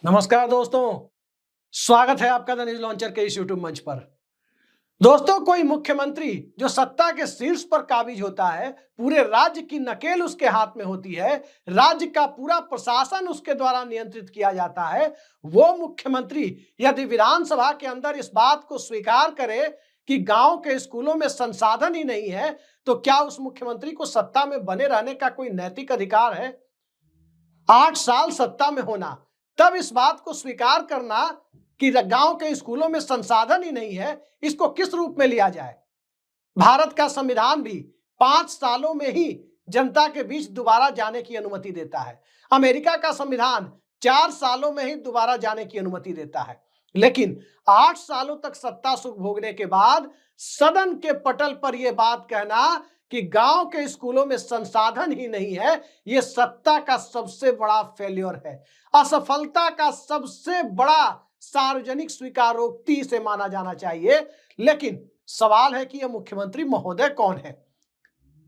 नमस्कार दोस्तों, स्वागत है आपका द न्यूज लॉन्चर के इस यूट्यूब मंच पर। दोस्तों, कोई मुख्यमंत्री जो सत्ता के शीर्ष पर काबिज होता है, पूरे राज्य की नकेल उसके हाथ में होती है, राज्य का पूरा प्रशासन उसके द्वारा नियंत्रित किया जाता है, वो मुख्यमंत्री यदि विधानसभा के अंदर इस बात को स्वीकार करे कि गांव के स्कूलों में संसाधन ही नहीं है, तो क्या उस मुख्यमंत्री को सत्ता में बने रहने का कोई नैतिक अधिकार है? 8 साल सत्ता में होना, तब इस बात को स्वीकार करना कि गांव के स्कूलों में संसाधन ही नहीं है, इसको किस रूप में लिया जाए? भारत का संविधान भी 5 सालों में ही जनता के बीच दोबारा जाने की अनुमति देता है। अमेरिका का संविधान 4 सालों में ही दोबारा जाने की अनुमति देता है। लेकिन 8 सालों तक सत्ता सुख भोगने के बाद सदन के पटल पर यह बात कहना कि गांव के स्कूलों में संसाधन ही नहीं है, यह सत्ता का सबसे बड़ा फेल्योर है। असफलता का सबसे बड़ा सार्वजनिक स्वीकारोक्ति इसे माना जाना चाहिए। लेकिन सवाल है कि यह मुख्यमंत्री महोदय कौन है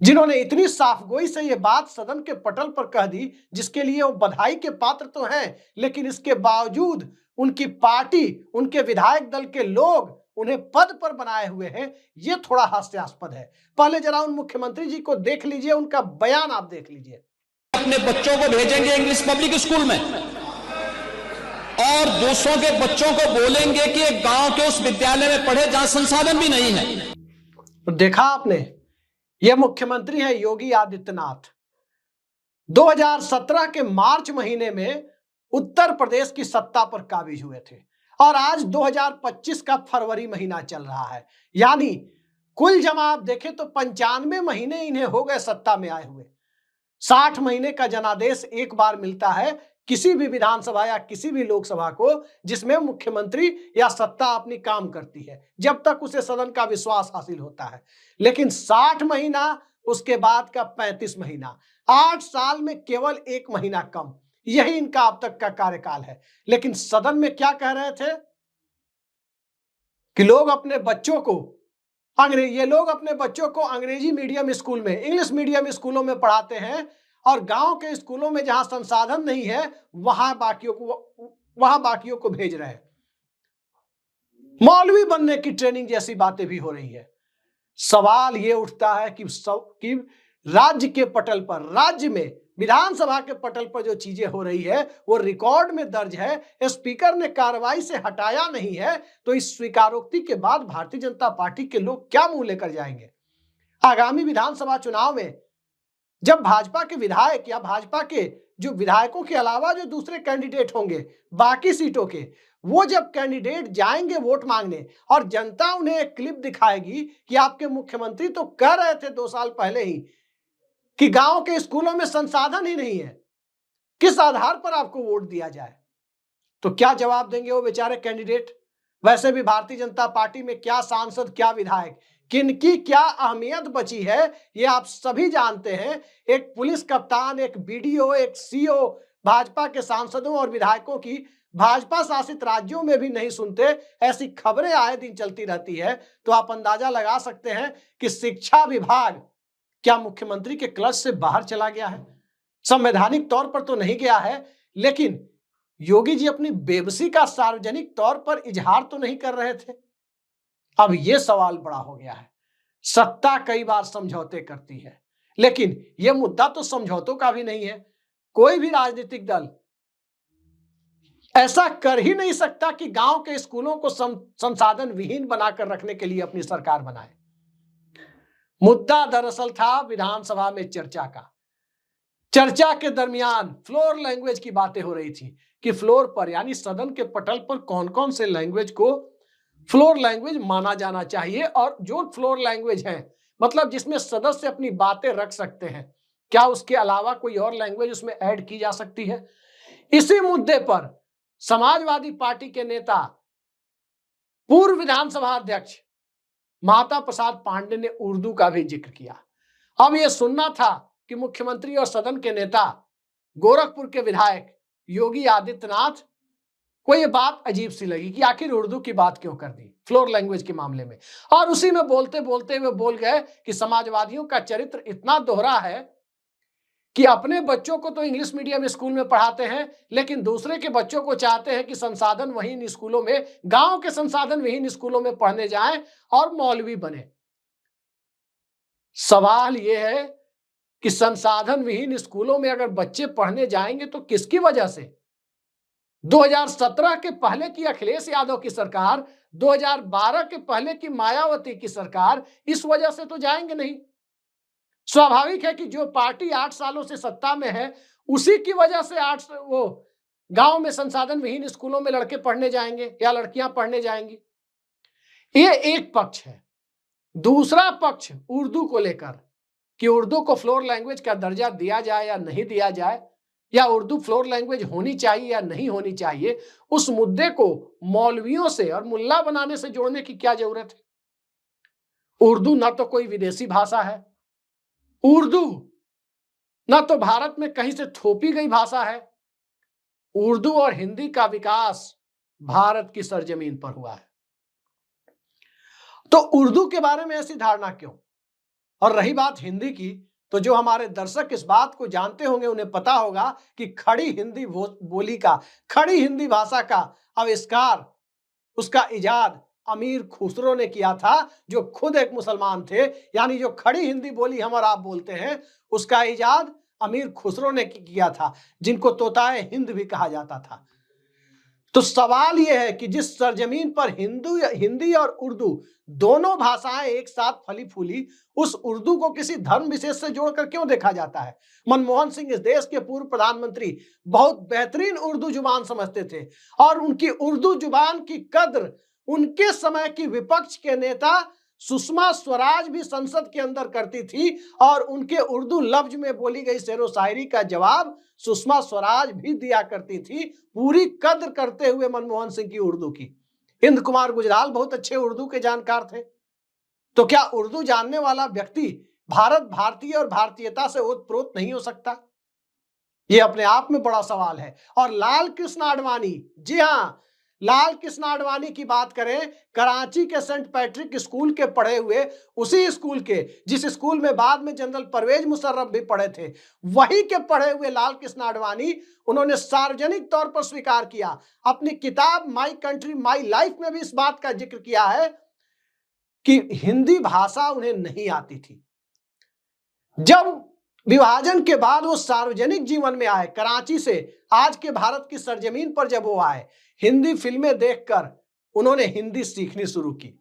जिन्होंने इतनी साफगोई से यह बात सदन के पटल पर कह दी, जिसके लिए वो बधाई के पात्र तो हैं, लेकिन इसके बावजूद उनकी पार्टी, उनके विधायक दल के लोग उन्हें पद पर बनाए हुए हैं। यह थोड़ा हास्यास्पद है। पहले जरा उन मुख्यमंत्री जी को देख लीजिए, उनका बयान आप देख लीजिए। अपने बच्चों को भेजेंगे इंग्लिश पब्लिक स्कूल में और दूसरों के बच्चों को बोलेंगे कि एक गांव के उस विद्यालय में पढ़े जहां संसाधन भी नहीं है। देखा आपने, यह मुख्यमंत्री है योगी आदित्यनाथ। 2017 के मार्च महीने में उत्तर प्रदेश की सत्ता पर काबिज हुए थे और आज 2025 का फरवरी महीना चल रहा है। यानी कुल जमा आप देखें तो 95 महीने इन्हें हो गए सत्ता में आए हुए। 60 महीने का जनादेश एक बार मिलता है किसी भी विधानसभा या किसी भी लोकसभा को, जिसमें मुख्यमंत्री या सत्ता अपनी काम करती है जब तक उसे सदन का विश्वास हासिल होता है। लेकिन 60 महीना, उसके बाद का 35 महीना, 8 साल में केवल 1 महीना कम, यही इनका अब तक का कार्यकाल है। लेकिन सदन में क्या कह रहे थे कि लोग अपने बच्चों को अंग्रेजी मीडियम स्कूल में, इंग्लिश मीडियम स्कूलों में पढ़ाते हैं और गांव के स्कूलों में जहां संसाधन नहीं है वहां बाकियों को भेज रहे हैं। मौलवी बनने की ट्रेनिंग जैसी बातें भी हो रही है। सवाल यह उठता है कि राज्य के पटल पर, राज्य में विधानसभा के पटल पर जो चीजें हो रही है वो रिकॉर्ड में दर्ज है, स्पीकर ने कार्रवाई से हटाया नहीं है, तो इस स्वीकारोक्ति के बाद भारतीय जनता पार्टी के लोग क्या मुंह लेकर जाएंगे? आगामी विधानसभा चुनाव में जब भाजपा के विधायक या भाजपा के जो विधायकों के अलावा जो दूसरे कैंडिडेट होंगे बाकी सीटों के, वो जब कैंडिडेट जाएंगे वोट मांगने और जनता उन्हें एक क्लिप दिखाएगी कि आपके मुख्यमंत्री तो कह रहे थे 2 साल पहले ही कि गांव के स्कूलों में संसाधन ही नहीं है, किस आधार पर आपको वोट दिया जाए? तो क्या जवाब देंगे वो बेचारे कैंडिडेट? वैसे भी भारतीय जनता पार्टी में क्या सांसद, क्या विधायक, किनकी क्या अहमियत बची है ये आप सभी जानते हैं। एक पुलिस कप्तान, एक बीडीओ, एक सीओ भाजपा के सांसदों और विधायकों की भाजपा शासित राज्यों में भी नहीं सुनते, ऐसी खबरें आए दिन चलती रहती है। तो आप अंदाजा लगा सकते हैं कि शिक्षा विभाग क्या मुख्यमंत्री के क्लच से बाहर चला गया है? संवैधानिक तौर पर तो नहीं गया है, लेकिन योगी जी अपनी बेबसी का सार्वजनिक तौर पर इजहार तो नहीं कर रहे थे? अब यह सवाल बड़ा हो गया है। सत्ता कई बार समझौते करती है, लेकिन यह मुद्दा तो समझौतों का भी नहीं है। कोई भी राजनीतिक दल ऐसा कर ही नहीं सकता कि गांव के स्कूलों को संसाधन विहीन बनाकर रखने के लिए अपनी सरकार बनाए। मुद्दा दरअसल था विधानसभा में चर्चा का। चर्चा के दरमियान फ्लोर लैंग्वेज की बातें हो रही थी कि फ्लोर पर यानी सदन के पटल पर कौन कौन से लैंग्वेज को फ्लोर लैंग्वेज माना जाना चाहिए, और जो फ्लोर लैंग्वेज है मतलब जिसमें सदस्य अपनी बातें रख सकते हैं, क्या उसके अलावा कोई और लैंग्वेज उसमें ऐड की जा सकती है? इसी मुद्दे पर समाजवादी पार्टी के नेता, पूर्व विधानसभा अध्यक्ष माता प्रसाद पांडे ने उर्दू का भी जिक्र किया। अब यह सुनना था कि मुख्यमंत्री और सदन के नेता, गोरखपुर के विधायक योगी आदित्यनाथ को यह बात अजीब सी लगी कि आखिर उर्दू की बात क्यों कर दी फ्लोर लैंग्वेज के मामले में, और उसी में बोलते बोलते वे बोल गए कि समाजवादियों का चरित्र इतना दोहरा है कि अपने बच्चों को तो इंग्लिश मीडियम स्कूल में पढ़ाते हैं, लेकिन दूसरे के बच्चों को चाहते हैं कि संसाधन वहीं स्कूलों में, गांव के संसाधन वहीं स्कूलों में पढ़ने जाएं और मौलवी बने। सवाल यह है कि संसाधन विहीन स्कूलों में अगर बच्चे पढ़ने जाएंगे तो किसकी वजह से? 2017 के पहले की अखिलेश यादव की सरकार, 2012 के पहले की मायावती की सरकार, इस वजह से तो जाएंगे नहीं। स्वाभाविक है कि जो पार्टी 8 सालों से सत्ता में है उसी की वजह से वो गांव में संसाधन विहीन स्कूलों में लड़के पढ़ने जाएंगे या लड़कियां पढ़ने जाएंगी। ये एक पक्ष है। दूसरा पक्ष उर्दू को लेकर कि उर्दू को फ्लोर लैंग्वेज का दर्जा दिया जाए या नहीं दिया जाए, या उर्दू फ्लोर लैंग्वेज होनी चाहिए या नहीं होनी चाहिए, उस मुद्दे को मौलवियों से और मुल्ला बनाने से जोड़ने की क्या जरूरत है? उर्दू ना तो कोई विदेशी भाषा है, उर्दू ना तो भारत में कहीं से थोपी गई भाषा है। उर्दू और हिंदी का विकास भारत की सरजमीन पर हुआ है। तो उर्दू के बारे में ऐसी धारणा क्यों? और रही बात हिंदी की, तो जो हमारे दर्शक इस बात को जानते होंगे उन्हें पता होगा कि खड़ी हिंदी बोली का, खड़ी हिंदी भाषा का आविष्कार, उसका इजाद अमीर खुसरो ने किया था, जो खुद एक मुसलमान थे। यानी जो खड़ी हिंदी बोली हम और आप बोलते हैं, उसका इजाद अमीर खुसरो ने किया था, जिनको तोताए हिंद भी कहा जाता था। तो सवाल यह है कि जिस सरजमीन पर हिंदी और उर्दू दोनों भाषाएं एक साथ फली फूली, उस उर्दू को किसी धर्म विशेष से जोड़कर क्यों देखा जाता है? मनमोहन सिंह इस देश के पूर्व प्रधानमंत्री बहुत बेहतरीन उर्दू जुबान समझते थे, और उनकी उर्दू जुबान की कद्र उनके समय की विपक्ष के नेता सुषमा स्वराज भी संसद के अंदर करती थी, और उनके उर्दू लफ्ज में बोली गई शेरो शायरी का जवाब सुषमा स्वराज भी दिया करती थी, पूरी कद्र करते हुए मनमोहन सिंह की उर्दू की। हिंद कुमार गुजराल बहुत अच्छे उर्दू के जानकार थे। तो क्या उर्दू जानने वाला व्यक्ति भारत भारतीय और भारतीयता से ओतप्रोत नहीं हो सकता? यह अपने आप में बड़ा सवाल है। और लाल कृष्ण आडवाणी, जी हां, लाल कृष्ण आडवाणी की बात करें, कराची के सेंट पैट्रिक स्कूल के पढ़े हुए, उसी स्कूल के जिस स्कूल में बाद में जनरल परवेज मुशर्रफ भी पढ़े थे, वही के पढ़े हुए लाल कृष्ण आडवाणी, उन्होंने सार्वजनिक तौर पर स्वीकार किया, अपनी किताब माई कंट्री माई लाइफ में भी इस बात का जिक्र किया है कि हिंदी भाषा उन्हें नहीं आती थी। जब विभाजन के बाद वो सार्वजनिक जीवन में आए, कराची से आज के भारत की सरजमीन पर जब वो आए, हिंदी फिल्में देखकर उन्होंने हिंदी सीखनी शुरू की।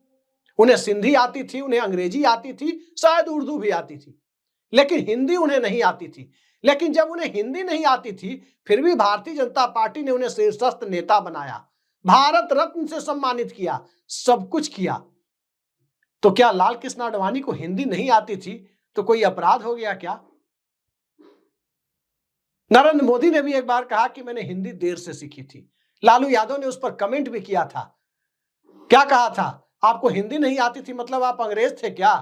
उन्हें सिंधी आती थी, उन्हें अंग्रेजी आती थी, शायद उर्दू भी आती थी, लेकिन हिंदी उन्हें नहीं आती थी। लेकिन जब उन्हें हिंदी नहीं आती थी, फिर भी भारतीय जनता पार्टी ने उन्हें शीर्षस्थ नेता बनाया, भारत रत्न से सम्मानित किया, सब कुछ किया। तो क्या लाल कृष्ण आडवाणी को हिंदी नहीं आती थी तो कोई अपराध हो गया क्या? नरेंद्र मोदी ने भी एक बार कहा कि मैंने हिंदी देर से सीखी थी। लालू यादव ने उस पर कमेंट भी किया था। क्या कहा था? आपको हिंदी नहीं आती थी मतलब आप अंग्रेज थे क्या?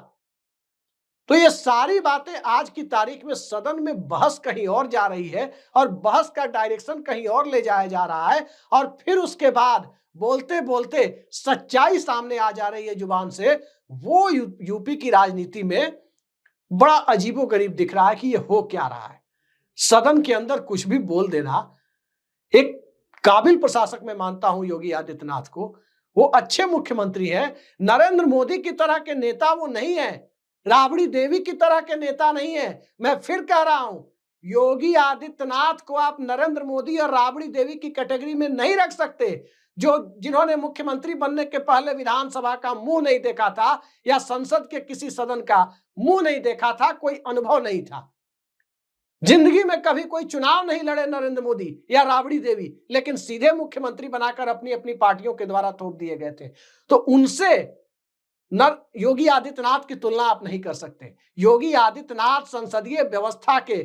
तो ये सारी बातें आज की तारीख में सदन में बहस कहीं और जा रही है, और बहस का डायरेक्शन कहीं और ले जाया जा रहा है, और फिर उसके बाद बोलते बोलते सच्चाई सामने आ जा रही है जुबान से। वो यूपी की राजनीति में बड़ा अजीबोगरीब दिख रहा है कि ये हो क्या रहा है। सदन के अंदर कुछ भी बोल देना। एक काबिल प्रशासक मैं मानता हूं योगी आदित्यनाथ को, वो अच्छे मुख्यमंत्री हैं, नरेंद्र मोदी की तरह के नेता वो नहीं है, राबड़ी देवी की तरह के नेता नहीं है। मैं फिर कह रहा हूं, योगी आदित्यनाथ को आप नरेंद्र मोदी और राबड़ी देवी की कैटेगरी में नहीं रख सकते, जिन्होंने मुख्यमंत्री बनने के पहले विधानसभा का मुंह नहीं देखा था, या संसद के किसी सदन का मुंह नहीं देखा था, कोई अनुभव नहीं था, जिंदगी में कभी कोई चुनाव नहीं लड़े नरेंद्र मोदी या राबड़ी देवी, लेकिन सीधे मुख्यमंत्री बनाकर अपनी अपनी पार्टियों के द्वारा थोप दिए गए थे। तो उनसे योगी आदित्यनाथ की तुलना आप नहीं कर सकते। योगी आदित्यनाथ संसदीय व्यवस्था के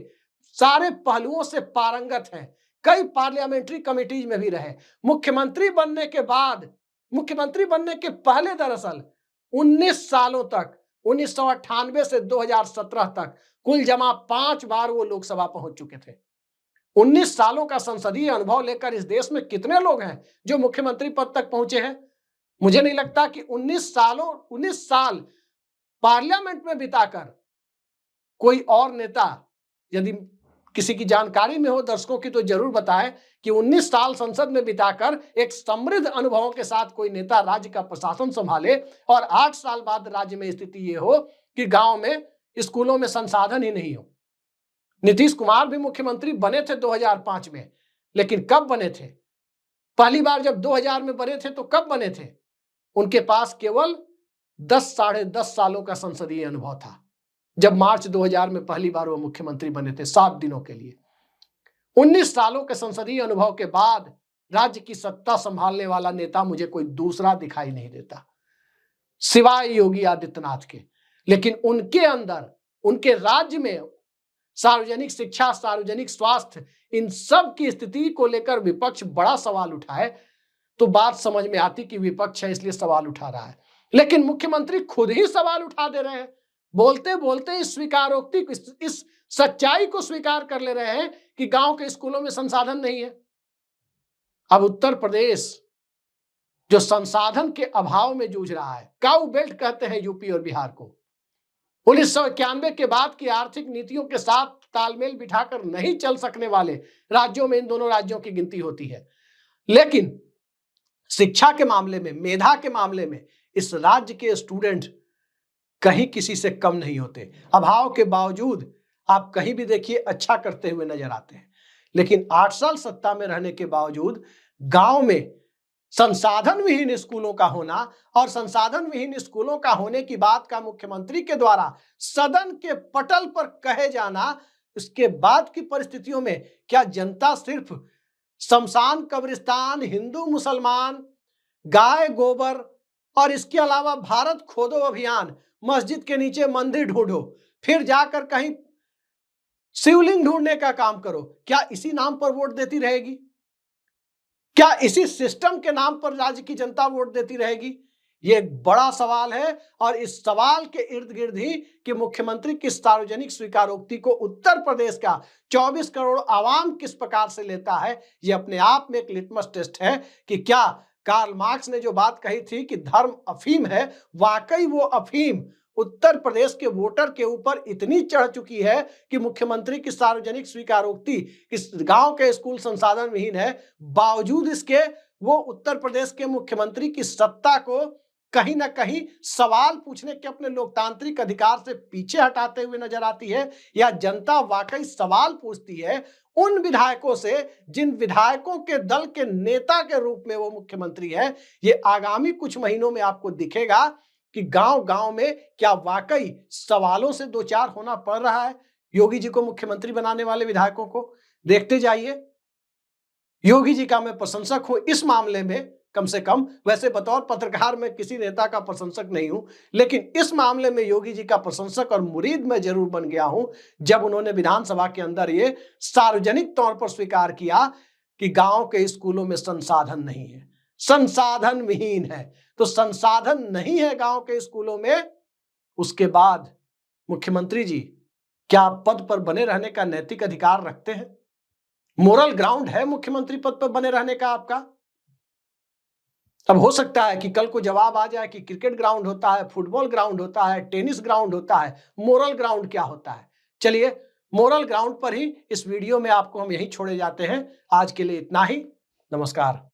सारे पहलुओं से पारंगत हैं, कई पार्लियामेंट्री कमेटीज में भी रहे। मुख्यमंत्री बनने के बाद, मुख्यमंत्री बनने के पहले दरअसल 19 सालों तक, 1998 से 2017 तक कुल जमा 5 बार वो लोकसभा पहुंच चुके थे। 19 सालों का संसदीय अनुभव लेकर इस देश में कितने लोग हैं जो मुख्यमंत्री पद तक पहुंचे हैं? मुझे नहीं लगता कि 19 साल पार्लियामेंट में बिताकर कोई और नेता यदि किसी की जानकारी में हो दर्शकों की तो जरूर बताएं कि 19 साल संसद में बिताकर एक समृद्ध अनुभवों के साथ कोई नेता राज्य का प्रशासन संभाले और 8 साल बाद राज्य में स्थिति ये हो कि गांव में स्कूलों में संसाधन ही नहीं हो। नीतीश कुमार भी मुख्यमंत्री बने थे 2005 में, लेकिन कब बने थे? पहली बार जब 2000 में बने थे तो कब बने थे? उनके पास केवल 10 साढ़े 10 सालों का संसदीय अनुभव था जब मार्च 2000 में पहली बार वो मुख्यमंत्री बने थे 7 दिनों के लिए। 19 सालों के संसदीय अनुभव के बाद राज्य की सत्ता संभालने वाला नेता मुझे कोई दूसरा दिखाई नहीं देता सिवाय योगी आदित्यनाथ के। लेकिन उनके अंदर, उनके राज्य में सार्वजनिक शिक्षा, सार्वजनिक स्वास्थ्य, इन सब की स्थिति को लेकर विपक्ष बड़ा सवाल उठाए तो बात समझ में आती कि विपक्ष है इसलिए सवाल उठा रहा है। लेकिन मुख्यमंत्री खुद ही सवाल उठा दे रहे हैं, बोलते बोलते इस स्वीकारोक्ति, इस सच्चाई को स्वीकार कर ले रहे हैं कि गांव के स्कूलों में संसाधन नहीं है। अब उत्तर प्रदेश जो संसाधन के अभाव में जूझ रहा है, काऊ बेल्ट कहते हैं यूपी और बिहार को, 1991 के बाद की आर्थिक नीतियों के साथ तालमेल बिठाकर नहीं चल सकने वाले राज्यों में इन दोनों राज्यों की गिनती होती है। लेकिन शिक्षा के मामले में, मेधा के मामले में इस राज्य के स्टूडेंट कहीं किसी से कम नहीं होते। अभाव के बावजूद आप कहीं भी देखिए अच्छा करते हुए नजर आते हैं। लेकिन 8 साल सत्ता में रहने के बावजूद गांव में संसाधन विहीन स्कूलों का होना और संसाधन विहीन स्कूलों का होने की बात का मुख्यमंत्री के द्वारा सदन के पटल पर कहे जाना, इसके बाद की परिस्थितियों में क्या जनता सिर्फ शमशान कब्रिस्तान, हिंदू मुसलमान, गाय गोबर और इसके अलावा भारत खोदो अभियान, मस्जिद के नीचे मंदिर ढूंढो, फिर जाकर कहीं शिवलिंग ढूंढने का काम करो, क्या इसी नाम पर वोट देती रहेगी? क्या इसी सिस्टम के नाम पर राज्य की जनता वोट देती रहेगी? ये एक बड़ा सवाल है और इस सवाल के इर्द गिर्द ही कि मुख्यमंत्री की सार्वजनिक स्वीकारोक्ति को उत्तर प्रदेश का 24 करोड़ आवाम किस प्रकार से लेता है, ये अपने आप में एक लिटमस टेस्ट है कि क्या कार्ल मार्क्स ने जो बात कही थी कि धर्म अफीम है, वाकई वो अफीम उत्तर प्रदेश के वोटर के ऊपर इतनी चढ़ चुकी है कि मुख्यमंत्री की सार्वजनिक स्वीकारोक्ति इस गांव के स्कूल संसाधन विहीन है, बावजूद इसके वो उत्तर प्रदेश के मुख्यमंत्री की सत्ता को कहीं ना कहीं सवाल पूछने के अपने लोकतांत्रिक अधिकार से पीछे हटाते हुए नजर आती है। या जनता वाकई सवाल पूछती है उन विधायकों से जिन विधायकों के दल के नेता के रूप में वो मुख्यमंत्री है। ये आगामी कुछ महीनों में आपको दिखेगा कि गांव गांव में क्या वाकई सवालों से दो चार होना पड़ रहा है योगी जी को मुख्यमंत्री बनाने वाले विधायकों को। देखते जाइए। योगी जी का मैं प्रशंसक हूं इस मामले में, कम से कम। वैसे बतौर पत्रकार मैं किसी नेता का प्रशंसक नहीं हूं, लेकिन इस मामले में योगी जी का प्रशंसक और मुरीद मैं जरूर बन गया हूं जब उन्होंने विधानसभा के अंदर ये सार्वजनिक तौर पर स्वीकार किया कि गांव के स्कूलों में संसाधन नहीं है, संसाधन विहीन है। तो संसाधन नहीं है गांव के स्कूलों में, उसके बाद मुख्यमंत्री जी क्या पद पर बने रहने का नैतिक अधिकार रखते हैं? मोरल ग्राउंड है मुख्यमंत्री पद पर बने रहने का आपका? अब हो सकता है कि कल को जवाब आ जाए कि क्रिकेट ग्राउंड होता है, फुटबॉल ग्राउंड होता है, टेनिस ग्राउंड होता है, मोरल ग्राउंड क्या होता है? चलिए, मोरल ग्राउंड पर ही इस वीडियो में आपको हम यही छोड़े जाते हैं। आज के लिए इतना ही। नमस्कार।